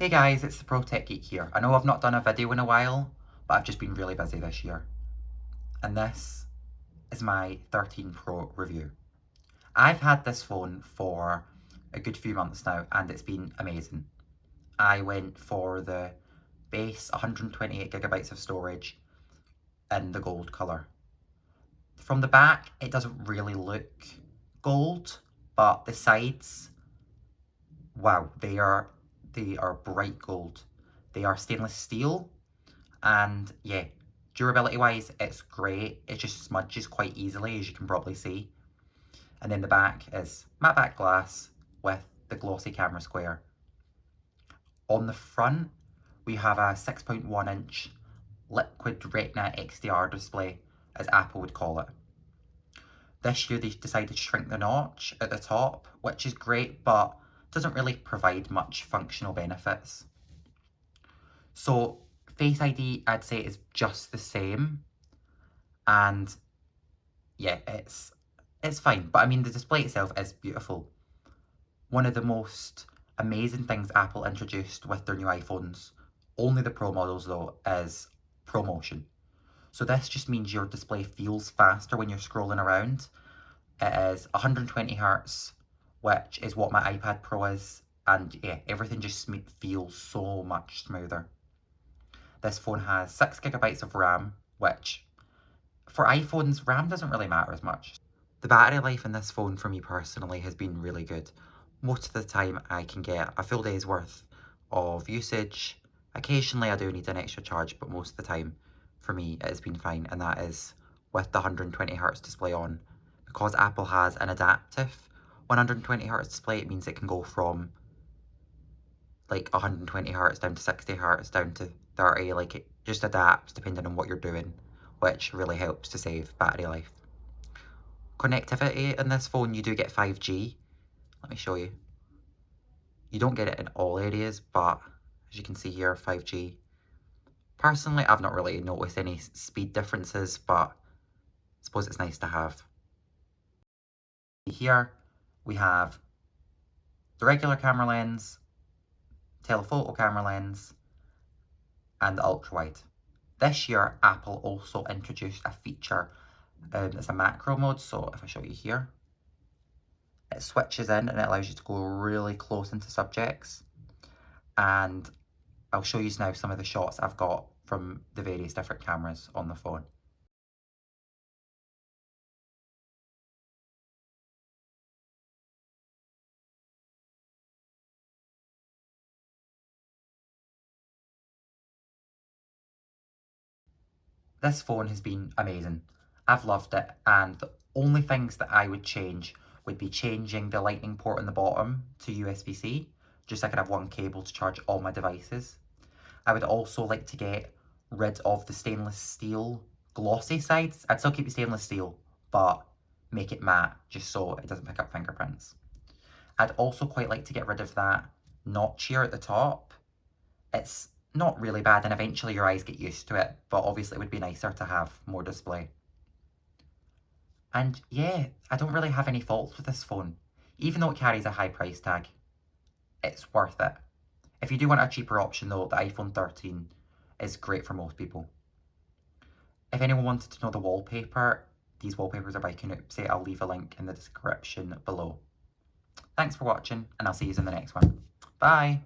Hey guys, it's the Pro Tech Geek here. I know I've not done a video in a while, but I've just been really busy this year. And this is my 13 Pro review. I've had this phone for a good few months now and it's been amazing. I went for the base 128GB of storage in the gold colour. From the back, it doesn't really look gold, but the sides, wow, they are bright gold. They are stainless steel, and yeah, durability wise, it's great. It just smudges quite easily, as you can probably see. And then the back is matte back glass with the glossy camera square. On the front, we have a 6.1-inch liquid retina XDR display, as Apple would call it. This year they decided to shrink the notch at the top, which is great, but doesn't really provide much functional benefits. So Face ID, I'd say, is just the same, and yeah, it's fine. But I mean, the display itself is beautiful. One of the most amazing things Apple introduced with their new iPhones, only the Pro models though, is ProMotion. So this just means your display feels faster when you're scrolling around. It is 120Hz, which is what my iPad Pro is, and yeah, everything just feels so much smoother. This phone has 6GB of RAM, which for iPhones, RAM doesn't really matter as much. The battery life in this phone for me personally has been really good. Most of the time I can get a full day's worth of usage. Occasionally I do need an extra charge, but most of the time for me it has been fine, and that is with the 120Hz display on. Because Apple has an adaptive 120Hz display, it means it can go from like 120Hz down to 60Hz down to 30, like it just adapts depending on what you're doing, which really helps to save battery life. Connectivity in this phone, you do get 5G. Let me show you. You don't get it in all areas, but as you can see here, 5G. Personally, I've not really noticed any speed differences, but I suppose it's nice to have. Here we have the regular camera lens, telephoto camera lens, and the ultra-wide. This year, Apple also introduced a feature, it's a macro mode, so if I show you here, it switches in and it allows you to go really close into subjects. And I'll show you now some of the shots I've got from the various different cameras on the phone. This phone has been amazing. I've loved it, and the only things that I would change would be changing the lightning port on the bottom to USB-C, just so I could have one cable to charge all my devices. I would also like to get rid of the stainless steel glossy sides. I'd still keep the stainless steel, but make it matte, just so it doesn't pick up fingerprints. I'd also quite like to get rid of that notch here at the top. It's not really bad, and eventually your eyes get used to it, but obviously it would be nicer to have more display. And yeah, I don't really have any faults with this phone. Even though it carries a high price tag, it's worth it. If you do want a cheaper option though, the iPhone 13 is great for most people. If anyone wanted to know the wallpaper, these wallpapers are by Canopsy. I'll leave a link in the description below. Thanks for watching, and I'll see you in the next one. Bye!